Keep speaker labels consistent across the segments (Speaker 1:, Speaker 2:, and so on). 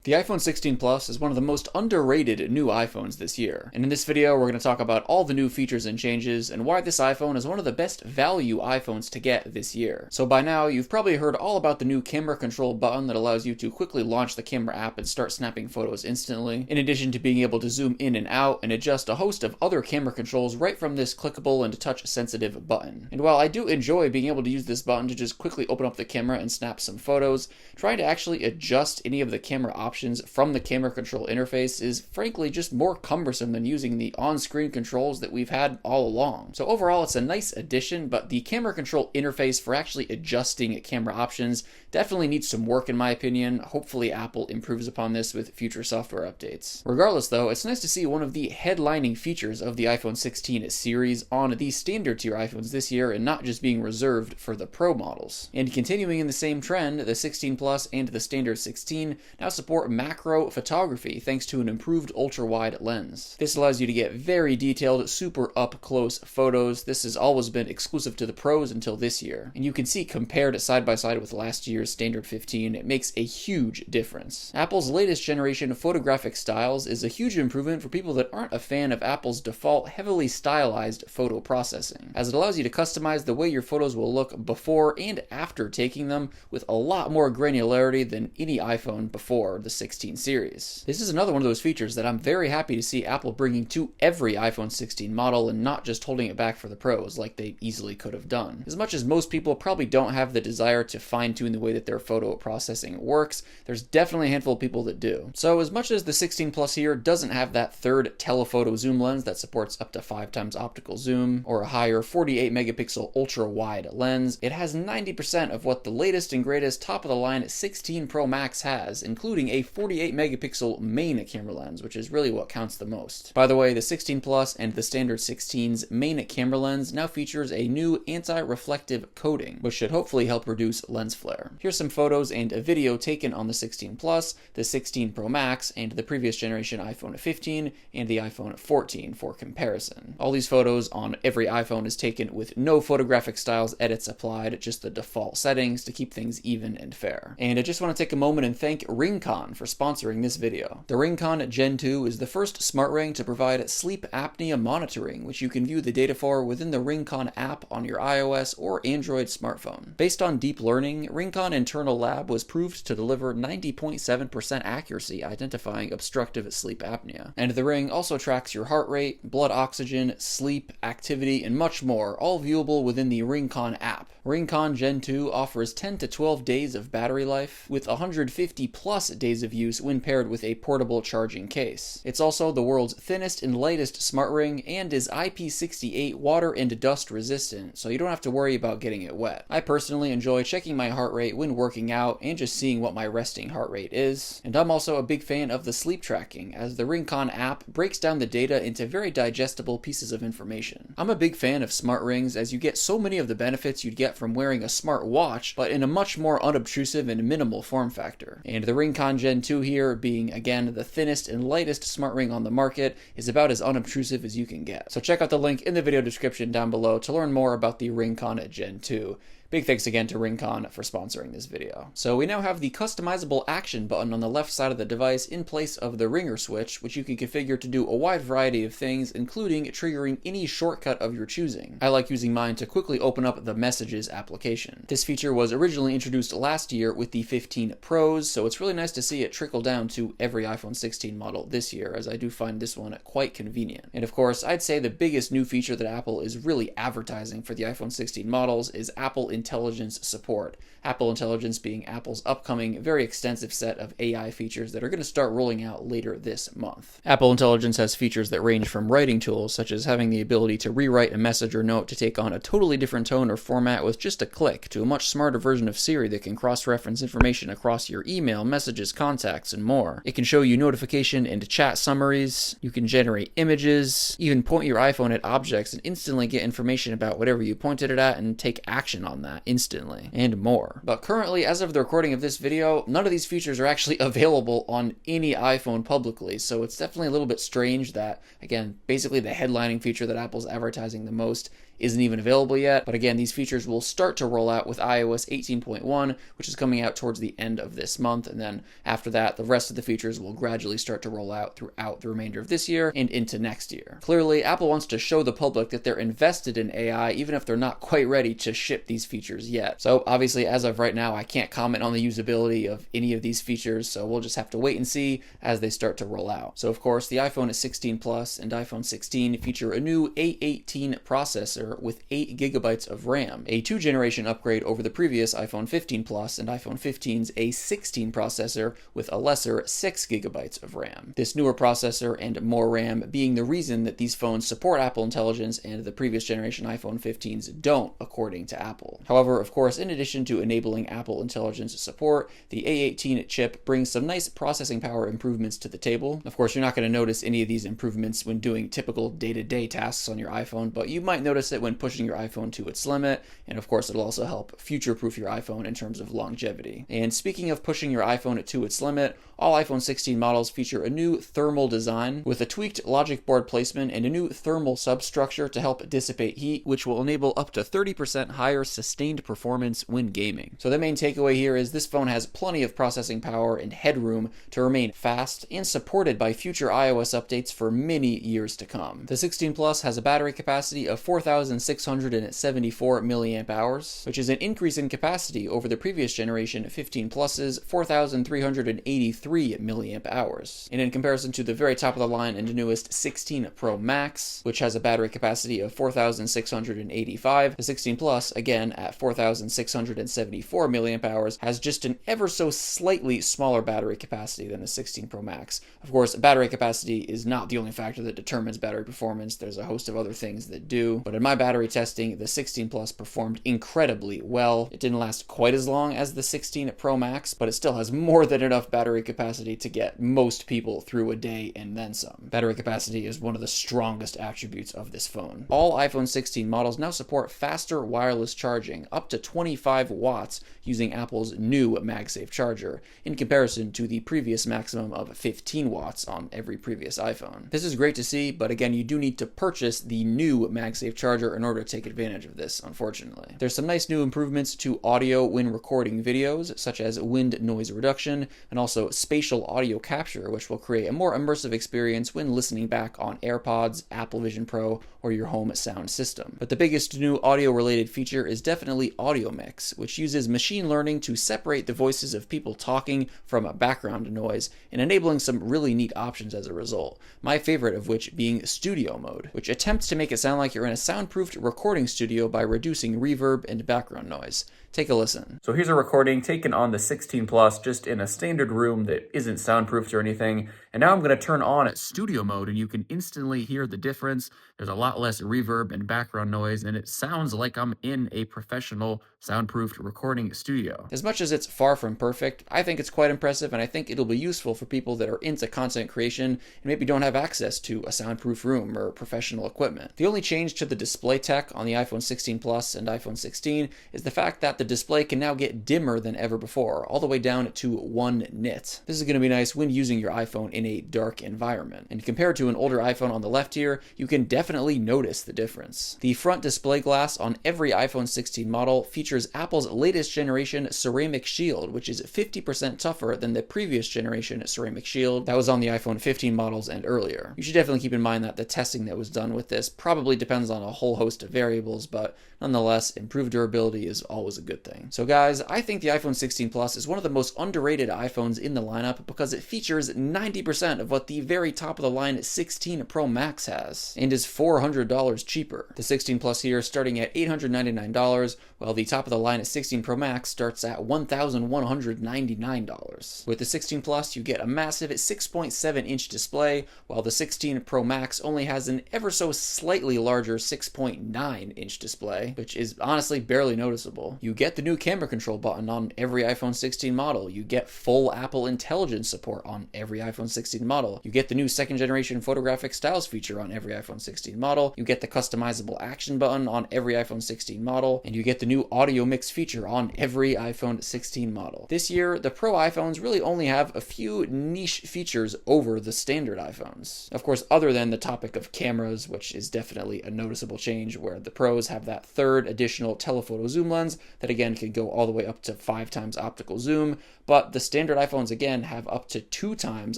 Speaker 1: The iPhone 16 Plus is one of the most underrated new iPhones this year, and in this video we're going to talk about all the new features and changes and why this iPhone is one of the best value iPhones to get this year. So by now you've probably heard all about the new camera control button that allows you to quickly launch the camera app and start snapping photos instantly, in addition to being able to zoom in and out and adjust a host of other camera controls right from this clickable and touch sensitive button. And while I do enjoy being able to use this button to just quickly open up the camera and snap some photos, trying to actually adjust any of the camera options from the camera control interface is frankly just more cumbersome than using the on-screen controls that we've had all along. So overall it's a nice addition, but the camera control interface for actually adjusting camera options definitely needs some work in my opinion. Hopefully Apple improves upon this with future software updates. Regardless though, it's nice to see one of the headlining features of the iPhone 16 series on the standard tier iPhones this year and not just being reserved for the Pro models. And continuing in the same trend, the 16 Plus and the standard 16 now support macro photography thanks to an improved ultra-wide lens. This allows you to get very detailed, super up-close photos. This has always been exclusive to the Pros until this year. And you can see compared side by side with last year's standard 15, it makes a huge difference. Apple's latest generation of photographic styles is a huge improvement for people that aren't a fan of Apple's default heavily stylized photo processing, as it allows you to customize the way your photos will look before and after taking them with a lot more granularity than any iPhone before the 16 series. This is another one of those features that I'm very happy to see Apple bringing to every iPhone 16 model and not just holding it back for the Pros like they easily could have done. As much as most people probably don't have the desire to fine-tune the way that their photo processing works, there's definitely a handful of people that do. So as much as the 16 Plus here doesn't have that third telephoto zoom lens that supports up to 5x optical zoom or a higher 48 megapixel ultra wide lens, it has 90% of what the latest and greatest top of the line 16 Pro Max has, including a 48 megapixel main camera lens, which is really what counts the most. By the way, the 16 Plus and the standard 16's main camera lens now features a new anti-reflective coating, which should hopefully help reduce lens flare. Here's some photos and a video taken on the 16 Plus, the 16 Pro Max, and the previous generation iPhone 15 and the iPhone 14 for comparison. All these photos on every iPhone is taken with no photographic styles edits applied, just the default settings to keep things even and fair. And I just want to take a moment and thank RingConn for sponsoring this video. The RingConn Gen 2 is the first smart ring to provide sleep apnea monitoring, which you can view the data for within the RingConn app on your iOS or Android smartphone. Based on deep learning, RingConn internal lab was proved to deliver 90.7% accuracy identifying obstructive sleep apnea. And the ring also tracks your heart rate, blood oxygen, sleep, activity, and much more, all viewable within the RingConn app. RingConn Gen 2 offers 10 to 12 days of battery life, with 150 plus days of use when paired with a portable charging case. It's also the world's thinnest and lightest smart ring and is IP68 water and dust resistant, so you don't have to worry about getting it wet. I personally enjoy checking my heart rate when working out and just seeing what my resting heart rate is. And I'm also a big fan of the sleep tracking, as the RingConn app breaks down the data into very digestible pieces of information. I'm a big fan of smart rings as you get so many of the benefits you'd get from wearing a smart watch, but in a much more unobtrusive and minimal form factor. And the RingConn Gen 2 here, being again the thinnest and lightest smart ring on the market, is about as unobtrusive as you can get. So check out the link in the video description down below to learn more about the RingConn Gen 2. Big thanks again to RingConn for sponsoring this video. So we now have the customizable action button on the left side of the device in place of the ringer switch, which you can configure to do a wide variety of things, including triggering any shortcut of your choosing. I like using mine to quickly open up the Messages application. This feature was originally introduced last year with the 15 Pros, so it's really nice to see it trickle down to every iPhone 16 model this year, as I do find this one quite convenient. And of course, I'd say the biggest new feature that Apple is really advertising for the iPhone 16 models is Apple Intelligence support. Apple Intelligence being Apple's upcoming very extensive set of AI features that are going to start rolling out later this month. Apple Intelligence has features that range from writing tools, such as having the ability to rewrite a message or note to take on a totally different tone or format with just a click, to a much smarter version of Siri that can cross-reference information across your email, messages, contacts, and more. It can show you notification and chat summaries, you can generate images, even point your iPhone at objects and instantly get information about whatever you pointed it at and take action on that instantly, and more. But currently, as of the recording of this video, none of these features are actually available on any iPhone publicly, so it's definitely a little bit strange that, again, basically the headlining feature that Apple's advertising the most isn't even available yet. But again, these features will start to roll out with iOS 18.1, which is coming out towards the end of this month. And then after that, the rest of the features will gradually start to roll out throughout the remainder of this year and into next year. Clearly, Apple wants to show the public that they're invested in AI, even if they're not quite ready to ship these features yet. So obviously, as of right now, I can't comment on the usability of any of these features, so we'll just have to wait and see as they start to roll out. So of course, the iPhone 16 Plus and iPhone 16 feature a new A18 processor with 8 gigabytes of RAM, a 2-generation upgrade over the previous iPhone 15 Plus and iPhone 15's A16 processor with a lesser 6 gigabytes of RAM. This newer processor and more RAM being the reason that these phones support Apple Intelligence and the previous generation iPhone 15s don't, according to Apple. However, of course, in addition to enabling Apple Intelligence support, the A18 chip brings some nice processing power improvements to the table. Of course, you're not going to notice any of these improvements when doing typical day-to-day tasks on your iPhone, but you might notice it when pushing your iPhone to its limit, and of course, it'll also help future-proof your iPhone in terms of longevity. And speaking of pushing your iPhone to its limit, all iPhone 16 models feature a new thermal design with a tweaked logic board placement and a new thermal substructure to help dissipate heat, which will enable up to 30% higher sustained performance when gaming. So the main takeaway here is this phone has plenty of processing power and headroom to remain fast and supported by future iOS updates for many years to come. The 16 Plus has a battery capacity of 4,674 milliamp hours, which is an increase in capacity over the previous generation 15 Plus's 4,383 milliamp hours. And in comparison to the very top of the line and newest 16 Pro Max, which has a battery capacity of 4,685, the 16 Plus, again at 4,674 milliamp hours, has just an ever so slightly smaller battery capacity than the 16 Pro Max. Of course, battery capacity is not the only factor that determines battery performance. There's a host of other things that do, but in my battery testing, the 16 Plus performed incredibly well. It didn't last quite as long as the 16 Pro Max, but it still has more than enough battery capacity to get most people through a day and then some. Battery capacity is one of the strongest attributes of this phone. All iPhone 16 models now support faster wireless charging, up to 25 watts, using Apple's new MagSafe charger, in comparison to the previous maximum of 15 watts on every previous iPhone. This is great to see, but again, you do need to purchase the new MagSafe charger in order to take advantage of this, unfortunately. There's some nice new improvements to audio when recording videos, such as wind noise reduction, and also spatial audio capture, which will create a more immersive experience when listening back on AirPods, Apple Vision Pro, or your home sound system. But the biggest new audio-related feature is definitely Audio Mix, which uses machine learning to separate the voices of people talking from a background noise, and enabling some really neat options as a result. My favorite of which being Studio Mode, which attempts to make it sound like you're in a soundproofed recording studio by reducing reverb and background noise. Take a listen. So here's a recording taken on the 16 Plus, just in a standard room that isn't soundproofed or anything. And now I'm going to turn on Studio Mode, and you can instantly hear the difference. There's a lot less reverb and background noise, and it sounds like I'm in a professional soundproofed recording studio. As much as it's far from perfect, I think it's quite impressive, and I think it'll be useful for people that are into content creation and maybe don't have access to a soundproof room or professional equipment. The only change to the display tech on the iPhone 16 Plus and iPhone 16 is the fact that the display can now get dimmer than ever before, all the way down to 1 nit. This is going to be nice when using your iPhone in a dark environment. And compared to an older iPhone on the left here, you can definitely notice the difference. The front display glass on every iPhone 16 model features Apple's latest generation ceramic shield, which is 50% tougher than the previous generation ceramic shield that was on the iPhone 15 models and earlier. You should definitely keep in mind that the testing that was done with this probably depends on a whole host of variables, but nonetheless, improved durability is always a good thing. So guys, I think the iPhone 16 Plus is one of the most underrated iPhones in the lineup because it features 90% of what the very top of the line 16 Pro Max has, and is $400 cheaper. The 16 Plus here starting at $899, while the top of the line 16 Pro Max starts at $1,199. With the 16 Plus, you get a massive 6.7-inch display, while the 16 Pro Max only has an ever so slightly larger 6.9-inch display, which is honestly barely noticeable. You get the new camera control button on every iPhone 16 model. You get full Apple Intelligence support on every iPhone 16 model. You get the new second generation photographic styles feature on every iPhone 16 model. You get the customizable action button on every iPhone 16 model. And you get the new audio mix feature on every iPhone 16 model. This year, the Pro iPhones really only have a few niche features over the standard iPhones. Of course, other than the topic of cameras, which is definitely a noticeable change, where the Pros have that third additional telephoto zoom lens that again can go all the way up to 5 times optical zoom, but the standard iPhones again have up to 2 times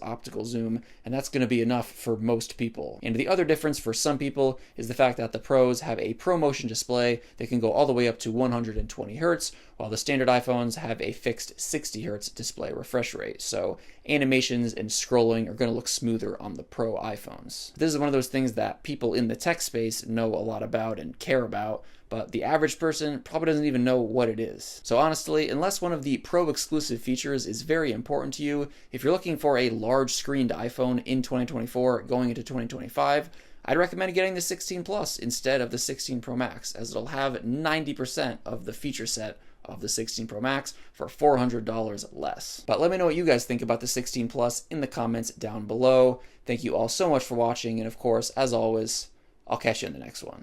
Speaker 1: optical zoom, and that's going to be enough for most people. And the other difference for some people is the fact that the Pros have a ProMotion display that can go all the way up to 120 Hz, while the standard iPhones have a fixed 60 Hz display refresh rate. So animations and scrolling are going to look smoother on the Pro iPhones. This is one of those things that people in the tech space know a lot about and care about, but the average person probably doesn't even know what it is. So honestly, unless one of the Pro exclusive features is very important to you, if you're looking for a large screened iPhone in 2024 going into 2025, I'd recommend getting the 16 Plus instead of the 16 Pro Max, as it'll have 90% of the feature set of the 16 Pro Max for $400 less. But let me know what you guys think about the 16 Plus in the comments down below. Thank you all so much for watching, and of course, as always, I'll catch you in the next one.